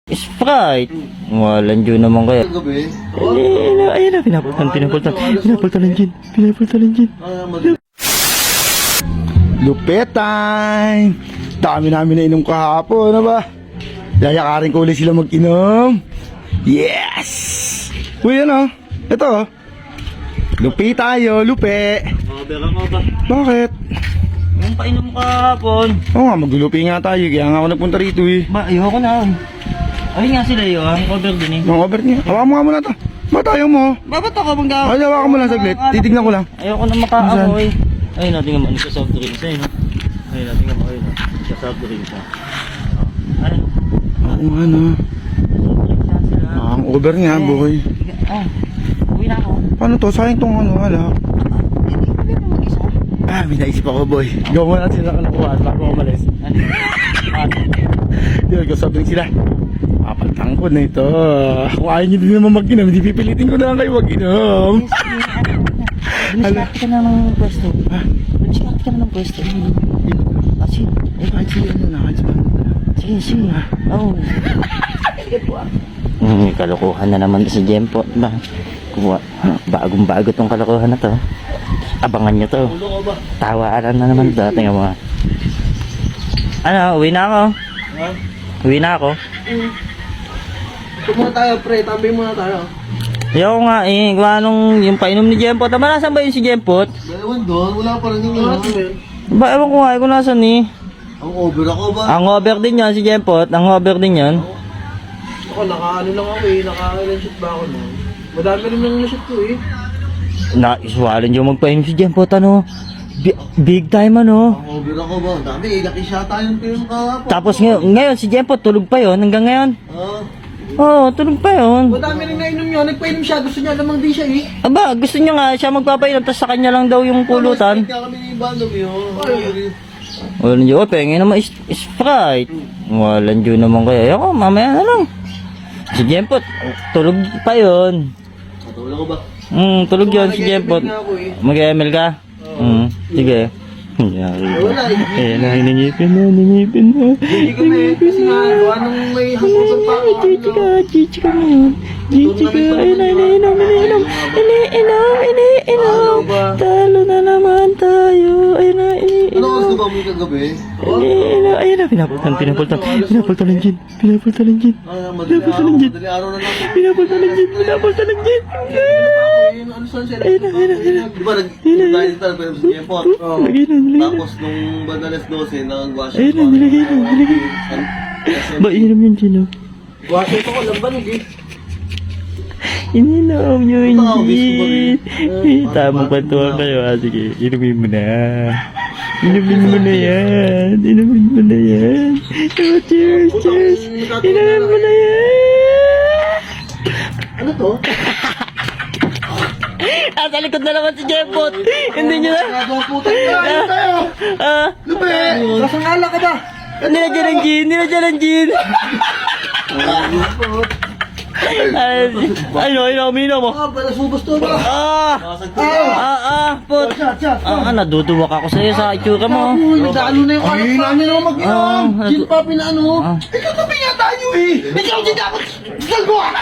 Sprite. Walang Diyo naman kaya. Gabi? Ayun na, pinapultan ng gin. Lupet time! Dami namin na inom kahapon, ano ba? Yayakarin ko ulit sila mag-inom. Yes! Uy, ano? Ito. Lupi tayo, lupi. Over ako ba? Bakit? Yung painom kahapon. Oo nga, maglulupi nga tayo. Kaya nga ako nagpunta rito eh. Ba, ayoko na. Ayun nga sila yun, ang over din eh. Mga over niya. Hawakan mo nga muna ito. Ba't ayaw mo? Bakit ako mag-aaway? Ay, hawakan mo lang saglit. Titignan ko lang. Ayoko na makaamoy. Ayun natin nga ano sa soft drinks ayun. Ayun natin nga ayun. Sa soft drinks ha. Ayun. Oo nga no. Ang over nga, boy. Uwi na ako. Paano to? Sayang tong ano, wala. May naisip ako, boy. Gawa mo natin sila kalakuhan bago umalis. Di ba, sabi sila. Papaltangkod na ito. Kung ayaw nyo din naman mag-inom, hindi pipilitin ko na lang kayo mag-inom. Diskarte ka na ng pwesto. Ha? Diskarte ka na ng pwesto. Sige. Kahit sila ano na, kahit sila ano na. Sige. Oo. Kalokohan na naman si Jempo. Ba? Bagong-bago tong kalokohan na to. Abangan nyo to. Tawaaran na naman to. Tingnan mo. Ano, uwi na ako. Uwi na ako. Ito muna tayo, pre. Tambay muna tayo. Ayoko nga eh. Kung anong yung painom ni Jempot. Aba, nasan ba yun si Jempot? Ewan doon, wala pa rin yung ano. Ba, ewan ko nga kung nasan eh. Ang over ako ba? Ang over din yan si Jempot. Ang over din yan. Ako, naka-ano lang ako eh. Naka-ilan shoot ba ako no? Madami rin lang na-shoot ko eh. Naiswalan yung magpainom si Jempot ano. Big time ano. Ang over ako ba? Dami, ikakisya tayong film kahapon. Tapos ngayon si Jempot tulog pa yon hanggang ngayon. Oo, tulog pa yon. Madami rin nainom yun. Nagpainom siya. Gusto niya namang di siya eh. Aba, gusto niya nga siya magpapainom tapos sa kanya lang daw yung pulutan. Kaya kami ni Bandog yun. Walang Diyo, pengen naman Sprite. Walang Diyo naman kaya. Ako, mamaya na lang. Si Jempot, tulog pa yon. Matulog ko ba? Tulog yun si Jempot. Mag-ML ka? Sige. Wala eh. Eh, nanginipin na. Hindi kami. Kasi nga, anong may hapusan pa ako. Chichi ka mo. Chichi ka. Iniinom. Talo na naman tayo. Ano oras ba mo kagabi? Ayun na, pinapultan ng gin. Madali araw na lang. Pinapultan ng gin. Ano saan siya? Di ba nag-tayo dito pero sa Jempot? Tapos nung bandalas 12, nang-wash. Ayun na, nilagay na. Ba, inom yung gin oh. Wash ito ko, lambanog eh. Ininom nyo yung gin. Tamang kwentuhan kayo ha. Sige, inumin mo na. Inumin mo na yan. Oh, cheers. Inumin mo na yan. Ano to? Sa likod na naman si Jempot. Hindi nyo na. Nagawa puta tayo tayo. Lupe! Kasangala ka ba? Nilagyan ng gin. Ay, uminom mo. Balasubos to ba? Put. Naduduwak ako sa'yo sa itsura mo. Nagdalo na yung anak pa. Ay, namin naman mag-inom. Gin pa pinaano. Ikaw tabi nga tayo eh. Ikaw din dapat. Salgo ka.